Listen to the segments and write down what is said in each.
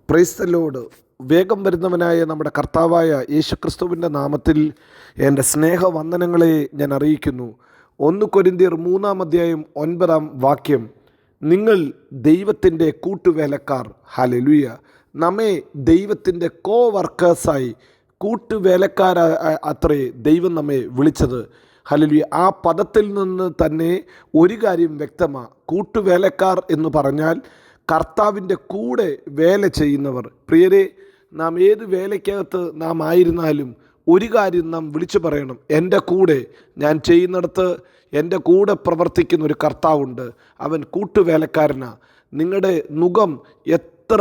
Praise the Lord. വേഗം വരുന്നവനായ നമ്മുടെ കർത്താവായ യേശുക്രിസ്തുവിൻ്റെ നാമത്തിൽ എൻ്റെ സ്നേഹവന്ദനങ്ങളെ ഞാൻ അറിയിക്കുന്നു. 1 കൊരിന്ത്യർ 3:9 നിങ്ങൾ ദൈവത്തിൻ്റെ കൂട്ടുവേലക്കാർ. ഹല്ലേലൂയ. നമ്മെ ദൈവത്തിൻ്റെ വർക്കേഴ്സായി കൂട്ടുവേലക്കാര അത്രേ ദൈവം നമ്മെ വിളിച്ചത്. ഹല്ലേലൂയ. ആ പദത്തിൽ നിന്ന് തന്നെ ഒരു കാര്യം വ്യക്തമാണ്. കൂട്ടുവേലക്കാർ എന്ന് പറഞ്ഞാൽ കർത്താവിൻ്റെ കൂടെ വേല ചെയ്യുന്നവർ. പ്രിയരെ, നാം ഏത് വേലയ്ക്കകത്ത് നാം ആയിരുന്നാലും ഒരു കാര്യം നാം വിളിച്ചു പറയണം: എൻ്റെ കൂടെ ഞാൻ ചെയ്യുന്നിടത്ത് എൻ്റെ കൂടെ പ്രവർത്തിക്കുന്ന ഒരു കർത്താവുണ്ട്, അവൻ കൂട്ടുവേലക്കാരനാണ്. നിങ്ങളുടെ നുകം എത്ര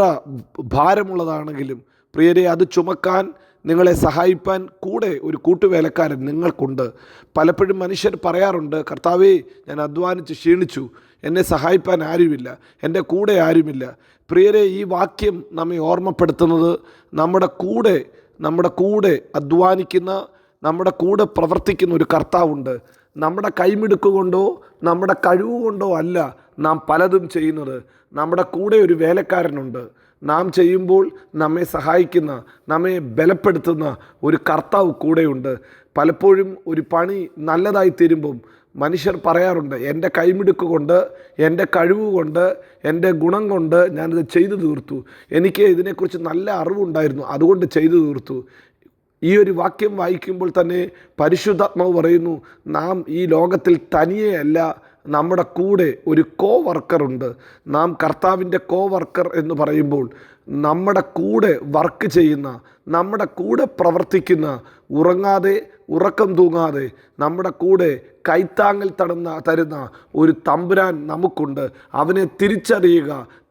ഭാരമുള്ളതാണെങ്കിലും പ്രിയരെ, അത് ചുമക്കാൻ നിങ്ങളെ സഹായിപ്പാൻ കൂടെ ഒരു കൂട്ടുവേലക്കാരൻ നിങ്ങൾക്കുണ്ട്. പലപ്പോഴും മനുഷ്യർ പറയാറുണ്ട്: കർത്താവേ, ഞാൻ അധ്വാനിച്ച് ക്ഷീണിച്ചു, എന്നെ സഹായിപ്പാൻ ആരുമില്ല, എൻ്റെ കൂടെ ആരുമില്ല. പ്രിയരെ, ഈ വാക്യം നമ്മെ ഓർമ്മപ്പെടുത്തുന്നത് നമ്മുടെ കൂടെ അധ്വാനിക്കുന്ന, നമ്മുടെ കൂടെ പ്രവർത്തിക്കുന്ന ഒരു കർത്താവുണ്ട്. നമ്മുടെ കൈമിടുക്കുകൊണ്ടോ നമ്മുടെ കഴിവുകൊണ്ടോ അല്ല നാം പലതും ചെയ്യുന്നത്. നമ്മുടെ കൂടെ ഒരു വേലക്കാരനുണ്ട്. നാം ചെയ്യുമ്പോൾ നമ്മെ സഹായിക്കുന്ന, നമ്മെ ബലപ്പെടുത്തുന്ന ഒരു കർത്താവ് കൂടെയുണ്ട്. പലപ്പോഴും ഒരു പണി നല്ലതായി തീരുമ്പം മനുഷ്യർ പറയാറുണ്ട്: എൻ്റെ കൈമിടുക്ക് കൊണ്ട്, എൻ്റെ കഴിവ് കൊണ്ട്, എൻ്റെ ഗുണം കൊണ്ട് ഞാനിത് ചെയ്തു തീർത്തു, എനിക്ക് ഇതിനെക്കുറിച്ച് നല്ല അറിവുണ്ടായിരുന്നു, അതുകൊണ്ട് ചെയ്തു തീർത്തു. ഈ ഒരു വാക്യം വായിക്കുമ്പോൾ തന്നെ പരിശുദ്ധാത്മാവ് പറയുന്നു, നാം ഈ ലോകത്തിൽ തനിയെയല്ല, നമ്മുടെ കൂടെ ഒരു വർക്കറുണ്ട്. നാം കർത്താവിൻ്റെ വർക്കർ എന്ന് പറയുമ്പോൾ നമ്മുടെ കൂടെ വർക്ക് ചെയ്യുന്ന, നമ്മുടെ കൂടെ പ്രവർത്തിക്കുന്ന, ഉറങ്ങാതെ ഉറക്കം തൂങ്ങാതെ നമ്മുടെ കൂടെ കൈത്താങ്ങൽ തരുന്ന ഒരു തമ്പുരാൻ നമുക്കുണ്ട്. അവനെ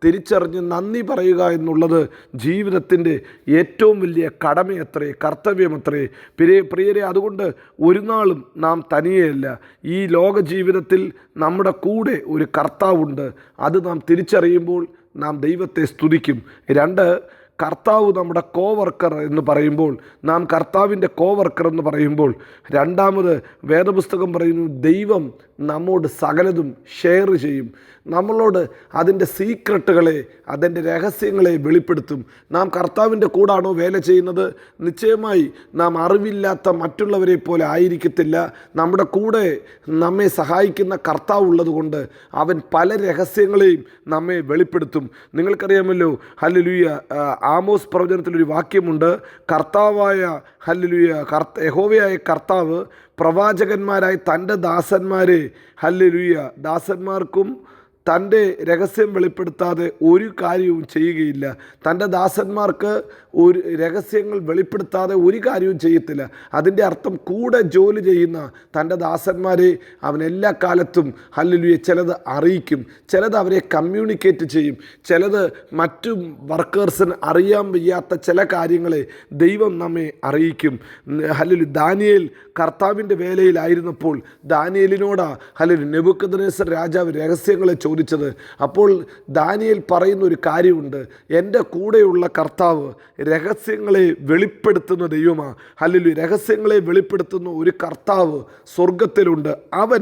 തിരിച്ചറിഞ്ഞ് നന്ദി പറയുക എന്നുള്ളത് ജീവിതത്തിൻ്റെ ഏറ്റവും വലിയ കടമയത്രേ, കർത്തവ്യമത്രേ. പ്രിയരെ, അതുകൊണ്ട് ഒരു നാളും നാം തനിയെയല്ല. ഈ ലോക ജീവിതത്തിൽ നമ്മുടെ കൂടെ ഒരു കർത്താവുണ്ട്. അത് നാം തിരിച്ചറിയുമ്പോൾ നാം ദൈവത്തെ സ്തുതിക്കും. 2, കർത്താവ് നമ്മുടെ വർക്കർ എന്ന് പറയുമ്പോൾ, നാം കർത്താവിൻ്റെ വർക്കർ എന്ന് പറയുമ്പോൾ, രണ്ടാമത് വേദപുസ്തകം പറയുന്നു, ദൈവം നമ്മോട് സകലതും ഷെയർ ചെയ്യും. നമ്മളോട് അതിൻ്റെ സീക്രട്ടുകളെ, അതിൻ്റെ രഹസ്യങ്ങളെ വെളിപ്പെടുത്തും. നാം കർത്താവിൻ്റെ കൂടാണോ വേല ചെയ്യുന്നത്? നിശ്ചയമായി നാം അറിവില്ലാത്ത മറ്റുള്ളവരെ പോലെ ആയിരിക്കത്തില്ല. നമ്മുടെ കൂടെ നമ്മെ സഹായിക്കുന്ന കർത്താവ് ഉള്ളതുകൊണ്ട് അവൻ പല രഹസ്യങ്ങളെയും നമ്മെ വെളിപ്പെടുത്തും. നിങ്ങൾക്കറിയാമല്ലോ, ഹല്ലേലൂയ, ആമോസ് പ്രവചനത്തിലൊരു വാക്യമുണ്ട്: കർത്താവായ യഹോവയായ കർത്താവ് പ്രവാചകന്മാരായ തൻ്റെ ദാസന്മാരെ, ഹല്ലേലൂയ, ദാസന്മാർക്കും തൻ്റെ രഹസ്യം വെളിപ്പെടുത്താതെ ഒരു കാര്യവും ചെയ്യുകയില്ല. തൻ്റെ ദാസന്മാർക്ക് ഒരു രഹസ്യങ്ങൾ വെളിപ്പെടുത്താതെ ഒരു കാര്യവും ചെയ്യത്തില്ല. അതിൻ്റെ അർത്ഥം കൂടെ ജോലി ചെയ്യുന്ന തൻ്റെ ദാസന്മാരെ അവൻ എല്ലാ കാലത്തും, ഹല്ലേലൂയ, ചിലത് അറിയിക്കും, ചിലത് അവരെ കമ്മ്യൂണിക്കേറ്റ് ചെയ്യും, ചിലത് മറ്റു വർക്കേഴ്സിന് അറിയാൻ വയ്യാത്ത ചില കാര്യങ്ങളെ ദൈവം നമ്മെ അറിയിക്കും. ഹല്ലേലൂയ, ദാനിയേൽ കർത്താവിൻ്റെ വേലയിലായിരുന്നപ്പോൾ ദാനിയേലിനോടാ ഹല്ലേലൂയ നെബൂഖദ്നേസർ രാജാവ് രഹസ്യങ്ങളെ ചോദിച്ചത്. അപ്പോൾ ദാനിയേൽ പറയുന്ന ഒരു കാര്യമുണ്ട്: എൻ്റെ കൂടെയുള്ള കർത്താവ് രഹസ്യങ്ങളെ വെളിപ്പെടുത്തുന്ന ദൈവമാണ്. ഹല്ലേലൂയ, രഹസ്യങ്ങളെ വെളിപ്പെടുത്തുന്ന ഒരു കർത്താവ് സ്വർഗത്തിലുണ്ട്. അവൻ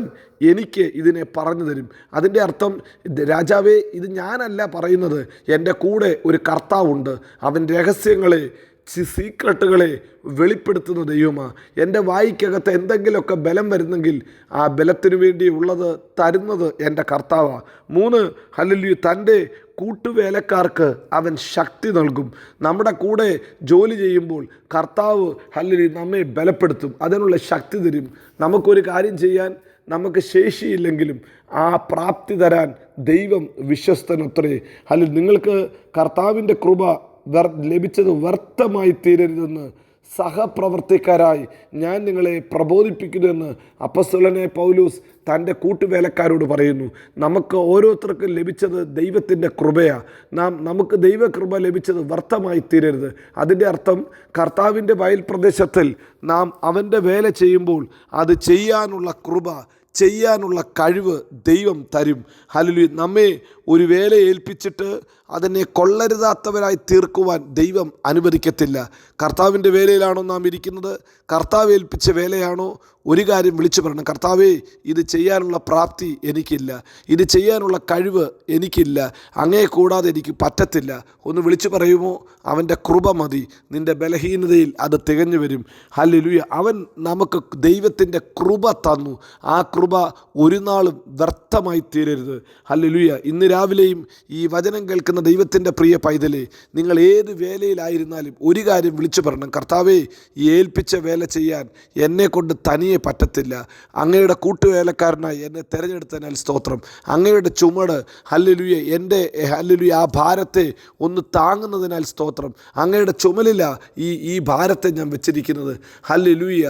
എനിക്ക് ഇതിനെ പറഞ്ഞു തരും. അതിൻ്റെ അർത്ഥം, രാജാവേ, ഇത് ഞാനല്ല പറയുന്നത്, എൻ്റെ കൂടെ ഒരു കർത്താവുണ്ട്. അവൻ രഹസ്യങ്ങളെ, സീക്രട്ടുകളെ വെളിപ്പെടുത്തുന്ന ദൈവമാണ്. എൻ്റെ വായിക്കകത്ത് എന്തെങ്കിലുമൊക്കെ ബലം വരുന്നെങ്കിൽ ആ ബലത്തിനു വേണ്ടി ഉള്ളത് തരുന്നത് എൻ്റെ കർത്താവാണ്. 3, ഹല്ലേലൂയ, തൻ്റെ കൂട്ടുവേലക്കാർക്ക് അവൻ ശക്തി നൽകും. നമ്മുടെ കൂടെ ജോലി ചെയ്യുമ്പോൾ കർത്താവ്, ഹല്ലേലൂയ, നമ്മെ ബലപ്പെടുത്തും, അതിനുള്ള ശക്തി തരും. നമുക്കൊരു കാര്യം ചെയ്യാൻ നമുക്ക് ശേഷിയില്ലെങ്കിലും ആ പ്രാപ്തി തരാൻ ദൈവം വിശ്വസ്തനത്രേ. ഹല്ലേലൂയ, നിങ്ങൾക്ക് കർത്താവിൻ്റെ കൃപ ലഭിച്ചത് വ്യർത്ഥമായി തീരരുതെന്ന് സഹപ്രവർത്തിക്കാരായി ഞാൻ നിങ്ങളെ പ്രബോധിപ്പിക്കുന്നുവെന്ന് അപ്പോസ്തലനായ പൗലോസ് തൻ്റെ കൂട്ടുവേലക്കാരോട് പറയുന്നു. നമുക്ക് ഓരോരുത്തർക്കും ലഭിച്ചത് ദൈവത്തിൻ്റെ കൃപയാണ്. നമുക്ക് ദൈവകൃപ ലഭിച്ചത് വ്യർത്ഥമായി തീരരുത്. അതിൻ്റെ അർത്ഥം, കർത്താവിൻ്റെ വയൽ പ്രദേശത്തിൽ നാം അവൻ്റെ വേല ചെയ്യുമ്പോൾ അത് ചെയ്യാനുള്ള കൃപ, ചെയ്യാനുള്ള കഴിവ് ദൈവം തരും. ഹല്ലേലൂയ, നമ്മെ ഒരു വേല ഏൽപ്പിച്ചിട്ട് അതിനെ കൊള്ളരുതാത്തവരായി തീർക്കുവാൻ ദൈവം അനുവദിക്കത്തില്ല. കർത്താവിൻ്റെ വേലയിലാണോ നാം ഇരിക്കുന്നത്? കർത്താവ് ഏൽപ്പിച്ച വേലയാണോ? ഒരു കാര്യം വിളിച്ചു പറയണം, കർത്താവേ, ഇത് ചെയ്യാനുള്ള പ്രാപ്തി എനിക്കില്ല, ഇത് ചെയ്യാനുള്ള കഴിവ് എനിക്കില്ല, അങ്ങയെ കൂടാതെ എനിക്ക് പറ്റത്തില്ല. ഒന്ന് വിളിച്ചു പറയുമോ? അവൻ്റെ കൃപ മതി, നിൻ്റെ ബലഹീനതയിൽ അത് തികഞ്ഞു വരും. ഹല്ലേലൂയ. അവൻ നമുക്ക് ദൈവത്തിൻ്റെ കൃപ തന്നു. ആ കൃപ ഒരു നാളും വ്യർത്ഥമായി തീരരുത്. ഹല്ലേലൂയ. ഇന്ന് രാവിലെയും ഈ വചനം കേൾക്കുന്ന ദൈവത്തിൻ്റെ പ്രിയ പൈതലേ, നിങ്ങൾ ഏത് വേലയിലായിരുന്നാലും ഒരു കാര്യം വിളിച്ചു പറയണം, കർത്താവേ, ഈ ഏൽപ്പിച്ച വേല ചെയ്യാൻ എന്നെക്കൊണ്ട് തനിയെ പറ്റത്തില്ല. അങ്ങയുടെ കൂട്ടുവേലക്കാരനായി എന്നെ തിരഞ്ഞെടുത്തതിനാൽ സ്തോത്രം. അങ്ങയുടെ ചുമട് ഹല്ലേലൂയ ഹല്ലേലൂയ ആ ഭാരത്തെ ഒന്ന് താങ്ങുന്നതിനാൽ സ്തോത്രം. അങ്ങയുടെ ചുമലില ഈ ഭാരത്തെ ഞാൻ വെച്ചിരിക്കുന്നത്. ഹല്ലേലൂയ.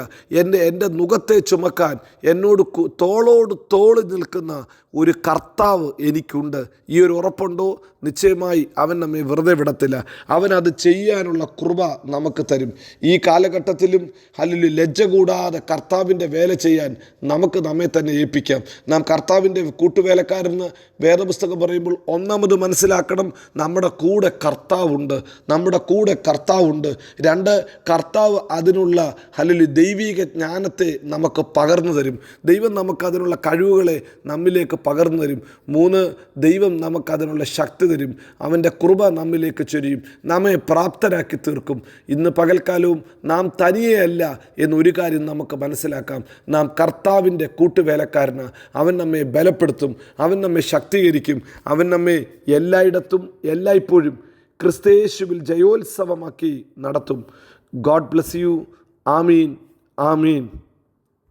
എൻ്റെ നുകത്തെ ചുമക്കാൻ എന്നോട് തോളോട് തോള് നിൽക്കുന്ന ഒരു കർത്താവ് എനിക്കുണ്ട്. ഈ ഒരു ഉറപ്പുണ്ടോ? നിശ്ചയമായി അവൻ നമ്മെ വെറുതെ വിടത്തില്ല. അവനത് ചെയ്യാനുള്ള കൃപ നമുക്ക് തരും. ഈ കാലഘട്ടത്തിലും ഹല്ലേലൂയ ലജ്ജ കൂടാതെ കർത്താവിൻ്റെ വേല ചെയ്യാൻ നമുക്ക് നമ്മെ തന്നെ ഏൽപ്പിക്കാം. നാം കർത്താവിൻ്റെ കൂട്ടുവേലക്കാരെന്ന് വേദപുസ്തകം പറയുമ്പോൾ ഒന്നാമത് മനസ്സിലാക്കണം, നമ്മുടെ കൂടെ കർത്താവുണ്ട്. നമ്മുടെ കൂടെ കർത്താവുണ്ട്. 2, കർത്താവ് അതിനുള്ള ഹല്ലേലൂയ ദൈവിക ജ്ഞാനത്തെ നമുക്ക് പകർന്നു തരും. ദൈവം നമുക്കതിനുള്ള കഴിവുകളെ നമ്മിലേക്ക് പകർന്നു തരും. 3, ദൈവം നമുക്കതിനുള്ള ശക്തി തരും. അവൻ്റെ കൃപ നമ്മിലേക്ക് ചൊരിയും, നമ്മെ പ്രാപ്തരാക്കി തീർക്കും. ഇന്ന് പകൽക്കാലവും നാം തനിയെയല്ല എന്നൊരു കാര്യം നമുക്ക് മനസ്സിലാക്കാം. നാം കർത്താവിൻ്റെ കൂട്ടുവേലക്കാരനാണ്. അവൻ നമ്മെ ബലപ്പെടുത്തും, അവൻ നമ്മെ ശക്തീകരിക്കും, അവൻ നമ്മെ എല്ലായിടത്തും എല്ലായ്പ്പോഴും ക്രിസ്തയേശുവിൽ ജയോത്സവമാക്കി നടത്തും. God bless you. Amin, Amin.